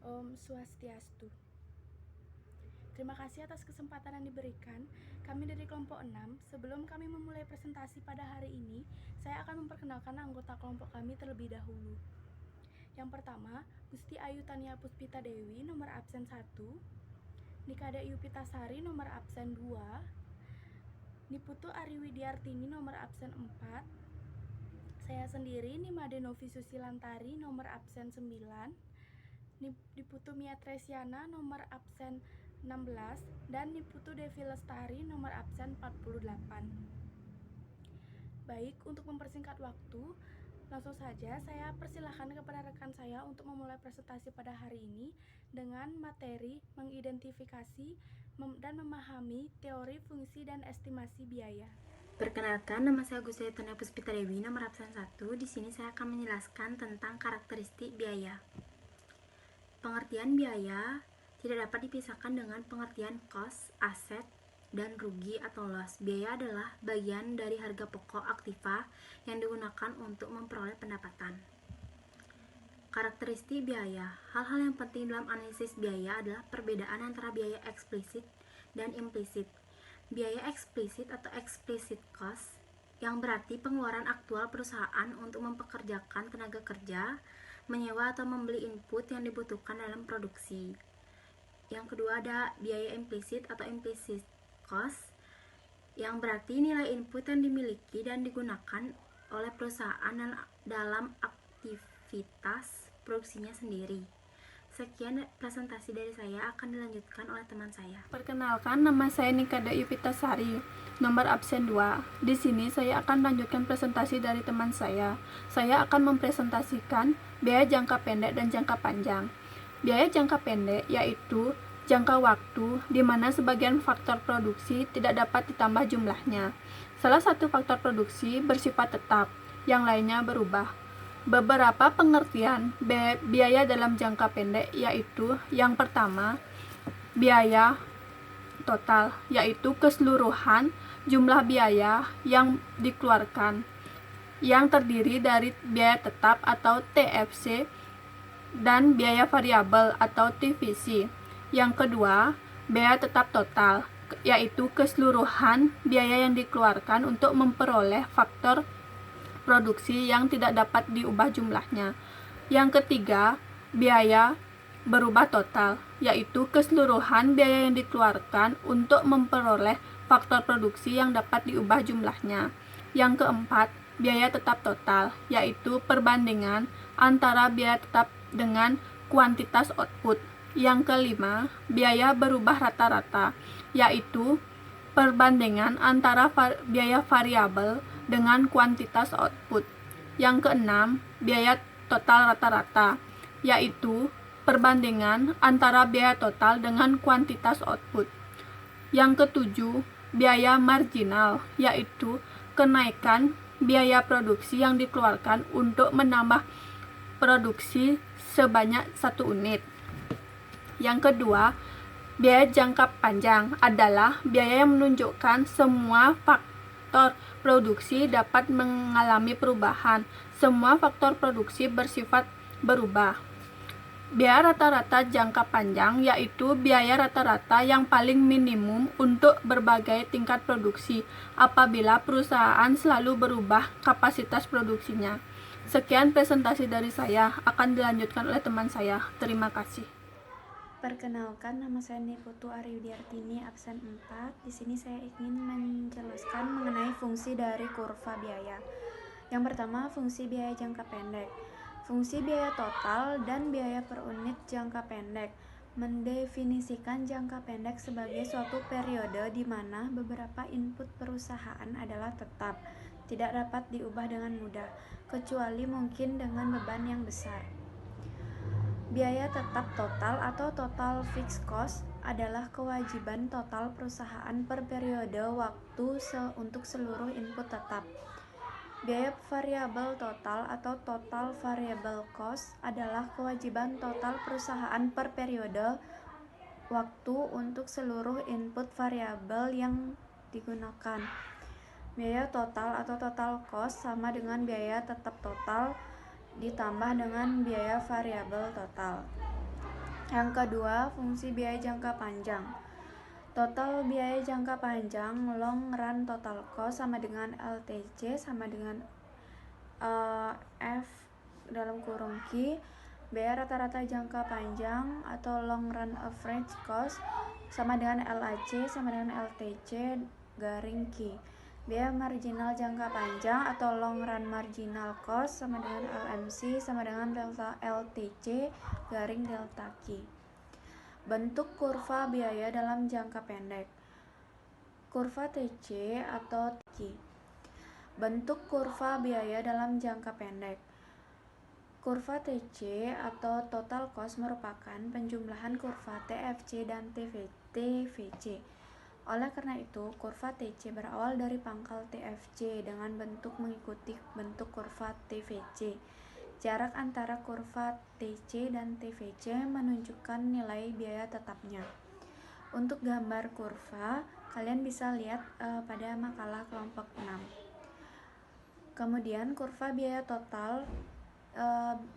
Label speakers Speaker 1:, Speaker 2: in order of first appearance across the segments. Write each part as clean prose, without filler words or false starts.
Speaker 1: Om Swastiastu. Terima kasih atas kesempatan yang diberikan. Kami dari kelompok 6, sebelum kami memulai presentasi pada hari ini, saya akan memperkenalkan anggota kelompok kami terlebih dahulu. Yang pertama, Gusti Ayu Tania Puspita Dewi, nomor absen 1, Nikada Yupitasari, nomor absen 2, Niputu Ari Widiartini, nomor absen 4, saya sendiri, Nimade Novi Susilantari, nomor absen 9, Niputu Mia Tresiana, nomor absen 16, dan Niputu Devi Lestari, nomor absen 48. Baik, untuk mempersingkat waktu, langsung saja saya persilahkan kepada rekan saya untuk memulai presentasi pada hari ini dengan materi mengidentifikasi dan memahami teori fungsi dan estimasi biaya.
Speaker 2: Perkenalkan, nama saya Gusti Tania Puspita Dewi, nomor absen 1. Di sini saya akan menjelaskan tentang karakteristik biaya. Pengertian biaya tidak dapat dipisahkan dengan pengertian cost, aset, dan rugi atau loss. Biaya adalah bagian dari harga pokok aktiva yang digunakan untuk memperoleh pendapatan. Karakteristik biaya. Hal-hal yang penting dalam analisis biaya adalah perbedaan antara biaya eksplisit dan implisit. Biaya eksplisit atau explicit cost yang berarti pengeluaran aktual perusahaan untuk mempekerjakan tenaga kerja, menyewa atau membeli input yang dibutuhkan dalam produksi. Yang kedua ada biaya implisit atau implicit cost yang berarti nilai input yang dimiliki dan digunakan oleh perusahaan dalam aktivitas produksinya sendiri. Sekian presentasi dari saya, akan dilanjutkan oleh teman saya.
Speaker 3: Perkenalkan, nama saya Nikada Yupitasari, nomor absen 2. Di sini saya akan melanjutkan presentasi dari teman saya. Saya akan mempresentasikan biaya jangka pendek dan jangka panjang. Biaya jangka pendek yaitu jangka waktu di mana sebagian faktor produksi tidak dapat ditambah jumlahnya. Salah satu faktor produksi bersifat tetap, yang lainnya berubah. Beberapa pengertian biaya dalam jangka pendek yaitu yang pertama, biaya total, yaitu keseluruhan jumlah biaya yang dikeluarkan yang terdiri dari biaya tetap atau TFC dan biaya variabel atau TVC. Yang kedua, biaya tetap total, yaitu keseluruhan biaya yang dikeluarkan untuk memperoleh faktor produksi yang tidak dapat diubah jumlahnya. Yang ketiga, biaya berubah total, yaitu keseluruhan biaya yang dikeluarkan untuk memperoleh faktor produksi yang dapat diubah jumlahnya. Yang keempat, biaya tetap total, yaitu perbandingan antara biaya tetap dengan kuantitas output. Yang kelima, biaya berubah rata-rata, yaitu perbandingan antara biaya variabel dengan kuantitas output. Yang keenam, biaya total rata-rata, yaitu perbandingan antara biaya total dengan kuantitas output. Yang ketujuh, biaya marginal, yaitu kenaikan biaya produksi yang dikeluarkan untuk menambah produksi sebanyak 1 unit. Yang kedua, biaya jangka panjang adalah biaya yang menunjukkan semua faktor produksi dapat mengalami perubahan. Semua faktor produksi bersifat berubah. Biaya rata-rata jangka panjang yaitu biaya rata-rata yang paling minimum untuk berbagai tingkat produksi apabila perusahaan selalu berubah kapasitas produksinya. Sekian presentasi dari saya, akan dilanjutkan oleh teman saya. Terima kasih.
Speaker 1: Perkenalkan, nama saya Niputu Ari Widiartini, absen 4. Di sini saya ingin menjelaskan mengenai fungsi dari kurva biaya. Yang pertama, fungsi biaya jangka pendek. Fungsi biaya total dan biaya per unit jangka pendek mendefinisikan jangka pendek sebagai suatu periode di mana beberapa input perusahaan adalah tetap, tidak dapat diubah dengan mudah, kecuali mungkin dengan beban yang besar. Biaya tetap total atau total fixed cost adalah kewajiban total perusahaan per periode waktu untuk seluruh input tetap. Biaya variabel total atau total variable cost adalah kewajiban total perusahaan per periode waktu untuk seluruh input variabel yang digunakan. Biaya total atau total cost sama dengan biaya tetap total ditambah dengan biaya variabel total. Yang kedua, fungsi biaya jangka panjang. Total biaya jangka panjang long run total cost sama dengan LTC sama dengan F dalam kurung Q. Biaya rata-rata jangka panjang atau long run average cost sama dengan LAC sama dengan LTC garing Q. Biaya marginal jangka panjang atau long run marginal cost sama dengan LMC sama dengan delta LTC garing delta Q. Bentuk kurva biaya dalam jangka pendek. Kurva TC atau Q. Bentuk kurva biaya dalam jangka pendek. Kurva TC atau total cost merupakan penjumlahan kurva TFC dan TVC. Oleh karena itu, kurva TC berawal dari pangkal TFC dengan bentuk mengikuti bentuk kurva TVC. Jarak antara kurva TC dan TVC menunjukkan nilai biaya tetapnya. Untuk gambar kurva, kalian bisa lihat pada makalah kelompok 6. Kemudian kurva biaya total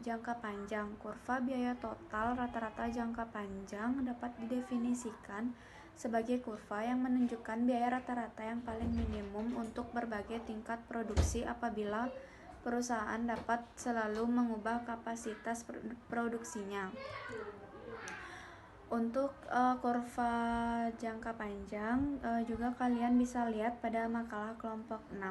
Speaker 1: jangka panjang. Kurva biaya total rata-rata jangka panjang dapat didefinisikan sebagai kurva yang menunjukkan biaya rata-rata yang paling minimum untuk berbagai tingkat produksi apabila perusahaan dapat selalu mengubah kapasitas produksinya. Untuk kurva jangka panjang juga kalian bisa lihat pada makalah kelompok 6.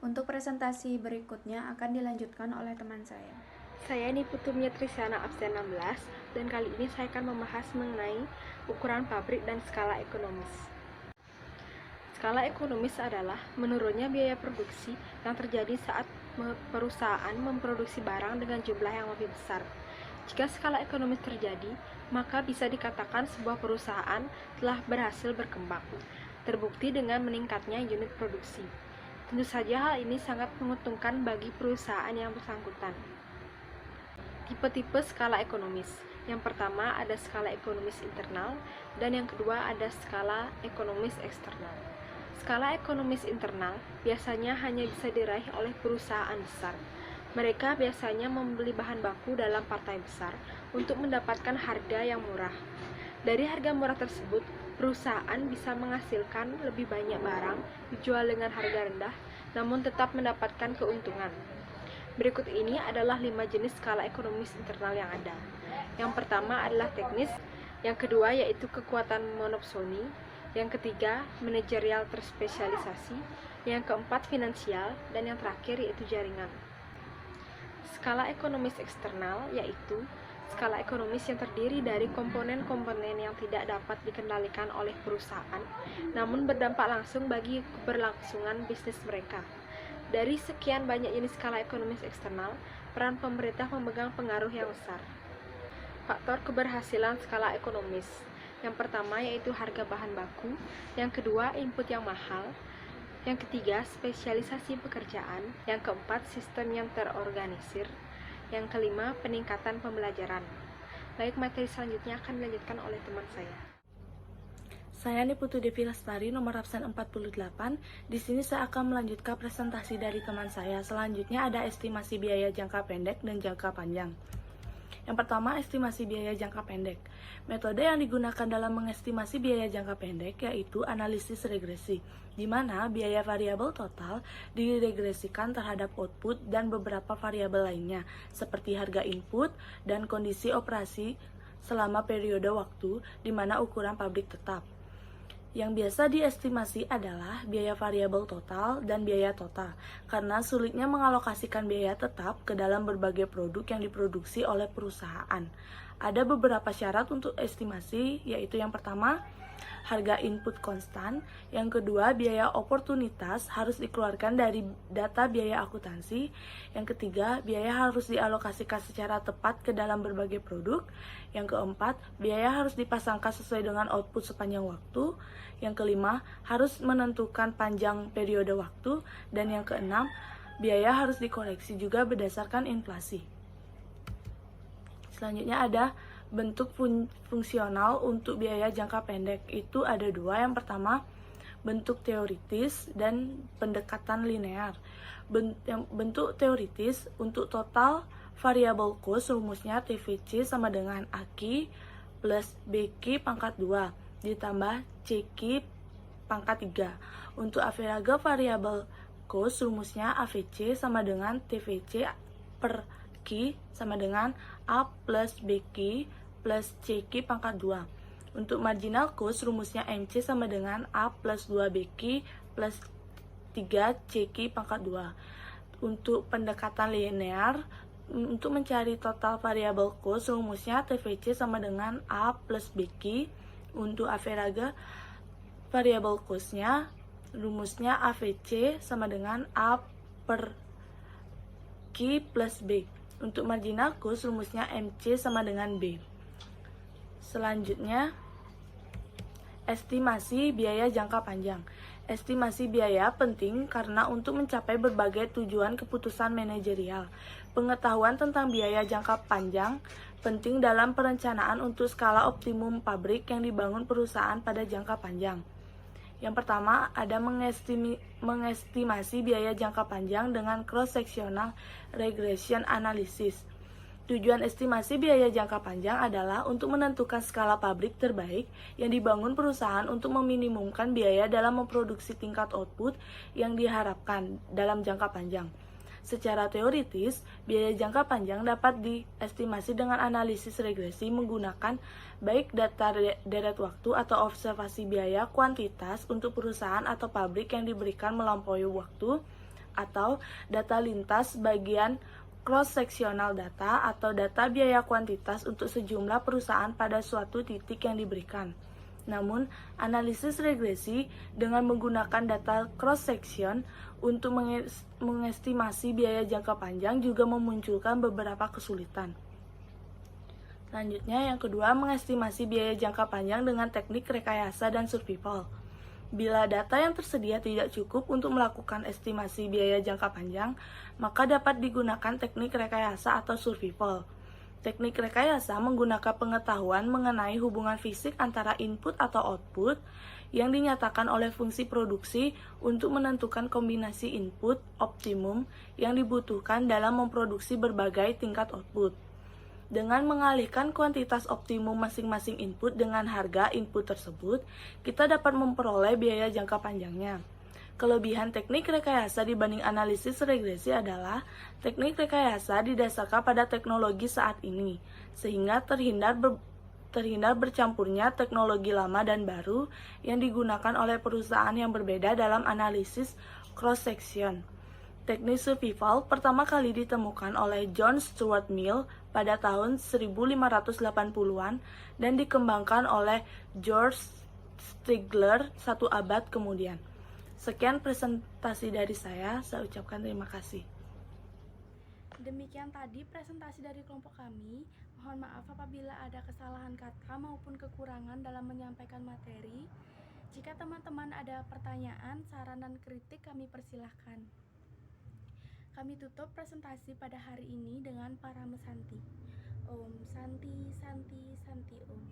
Speaker 1: Untuk presentasi berikutnya akan dilanjutkan oleh teman saya.
Speaker 4: Saya Niputu Trisyana absen 16 dan kali ini saya akan membahas mengenai ukuran pabrik dan skala ekonomis. Skala ekonomis adalah menurunnya biaya produksi yang terjadi saat perusahaan memproduksi barang dengan jumlah yang lebih besar. Jika skala ekonomis terjadi, maka bisa dikatakan sebuah perusahaan telah berhasil berkembang, terbukti dengan meningkatnya unit produksi. Tentu saja hal ini sangat menguntungkan bagi perusahaan yang bersangkutan. Tipe-tipe skala ekonomis. Yang pertama ada skala ekonomis internal dan yang kedua ada skala ekonomis eksternal. Skala ekonomis internal biasanya hanya bisa diraih oleh perusahaan besar. Mereka biasanya membeli bahan baku dalam partai besar untuk mendapatkan harga yang murah. Dari harga murah tersebut, perusahaan bisa menghasilkan lebih banyak barang dijual dengan harga rendah, namun tetap mendapatkan keuntungan. Berikut ini adalah 5 jenis skala ekonomis internal yang ada. Yang pertama adalah teknis, yang kedua yaitu kekuatan monopsoni, yang ketiga manajerial terspesialisasi, yang keempat finansial, dan yang terakhir yaitu jaringan. Skala ekonomis eksternal yaitu skala ekonomis yang terdiri dari komponen-komponen yang tidak dapat dikendalikan oleh perusahaan, namun berdampak langsung bagi keberlangsungan bisnis mereka. Dari sekian banyak jenis skala ekonomis eksternal, peran pemerintah memegang pengaruh yang besar. Faktor keberhasilan skala ekonomis. Yang pertama yaitu harga bahan baku, yang kedua input yang mahal, yang ketiga spesialisasi pekerjaan, yang keempat sistem yang terorganisir, yang kelima peningkatan pembelajaran. Baik, materi selanjutnya akan dilanjutkan oleh teman saya.
Speaker 3: Saya Niputu Devi Lestari, nomor absen 48. Di sini saya akan melanjutkan presentasi dari teman saya. Selanjutnya ada estimasi biaya jangka pendek dan jangka panjang. Yang pertama, estimasi biaya jangka pendek. Metode yang digunakan dalam mengestimasi biaya jangka pendek yaitu analisis regresi, di mana biaya variabel total diregresikan terhadap output dan beberapa variabel lainnya, seperti harga input dan kondisi operasi selama periode waktu di mana ukuran pabrik tetap. Yang biasa diestimasi adalah biaya variabel total dan biaya total, karena sulitnya mengalokasikan biaya tetap ke dalam berbagai produk yang diproduksi oleh perusahaan. Ada beberapa syarat untuk estimasi, yaitu yang pertama, harga input konstan, yang kedua, biaya oportunitas harus dikeluarkan dari data biaya akuntansi, yang ketiga, biaya harus dialokasikan secara tepat ke dalam berbagai produk, yang keempat, biaya harus dipasangkan sesuai dengan output sepanjang waktu, yang kelima, harus menentukan panjang periode waktu, dan yang keenam, biaya harus dikoreksi juga berdasarkan inflasi. Selanjutnya ada bentuk fungsional untuk biaya jangka pendek. Itu ada dua. Yang pertama, bentuk teoritis dan pendekatan linear. Bentuk teoritis untuk total variable cost, rumusnya TVC sama dengan AKI
Speaker 5: plus BQ pangkat 2 ditambah CQ pangkat 3. Untuk average variable cost, rumusnya AVC sama dengan TVC per Q sama dengan A plus BQ plus CQ pangkat 2. Untuk marginal cost, rumusnya MC sama dengan A plus 2BQ plus 3 CQ pangkat 2. Untuk pendekatan linear, untuk mencari total variable cost, rumusnya TVC sama dengan A plus BQ. Untuk average variable cost-nya, rumusnya AVC sama dengan A per Q plus B. Untuk marginal cost, rumusnya MC sama dengan B. Selanjutnya, estimasi biaya jangka panjang. Estimasi biaya penting karena untuk mencapai berbagai tujuan keputusan manajerial. Pengetahuan tentang biaya jangka panjang penting dalam perencanaan untuk skala optimum pabrik yang dibangun perusahaan pada jangka panjang. Yang pertama, ada mengestimasi biaya jangka panjang dengan cross-sectional regression analysis. Tujuan estimasi biaya jangka panjang adalah untuk menentukan skala pabrik terbaik yang dibangun perusahaan untuk meminimumkan biaya dalam memproduksi tingkat output yang diharapkan dalam jangka panjang. Secara teoritis, biaya jangka panjang dapat diestimasi dengan analisis regresi menggunakan baik data deret waktu atau observasi biaya kuantitas untuk perusahaan atau pabrik yang diberikan melampaui waktu, atau data lintas bagian cross-sectional data atau data biaya kuantitas untuk sejumlah perusahaan pada suatu titik yang diberikan. Namun, analisis regresi dengan menggunakan data cross-section untuk mengestimasi biaya jangka panjang juga memunculkan beberapa kesulitan. Selanjutnya, yang kedua, mengestimasi biaya jangka panjang dengan teknik rekayasa dan survival. Bila data yang tersedia tidak cukup untuk melakukan estimasi biaya jangka panjang, maka dapat digunakan teknik rekayasa atau survival. Teknik rekayasa menggunakan pengetahuan mengenai hubungan fisik antara input atau output yang dinyatakan oleh fungsi produksi untuk menentukan kombinasi input optimum yang dibutuhkan dalam memproduksi berbagai tingkat output. Dengan mengalihkan kuantitas optimum masing-masing input dengan harga input tersebut, kita dapat memperoleh biaya jangka panjangnya. Kelebihan teknik rekayasa dibanding analisis regresi adalah teknik rekayasa didasarkan pada teknologi saat ini, sehingga terhindar bercampurnya teknologi lama dan baru yang digunakan oleh perusahaan yang berbeda dalam analisis cross-section. Teknik survival pertama kali ditemukan oleh John Stuart Mill pada tahun 1580-an dan dikembangkan oleh George Stigler 1 abad kemudian. Sekian presentasi dari saya ucapkan terima kasih.
Speaker 1: Demikian tadi presentasi dari kelompok kami. Mohon maaf apabila ada kesalahan kata maupun kekurangan dalam menyampaikan materi. Jika teman-teman ada pertanyaan, saran, dan kritik, kami persilahkan. Kami tutup presentasi pada hari ini dengan para mesanti. Om Santi Santi Santi Om.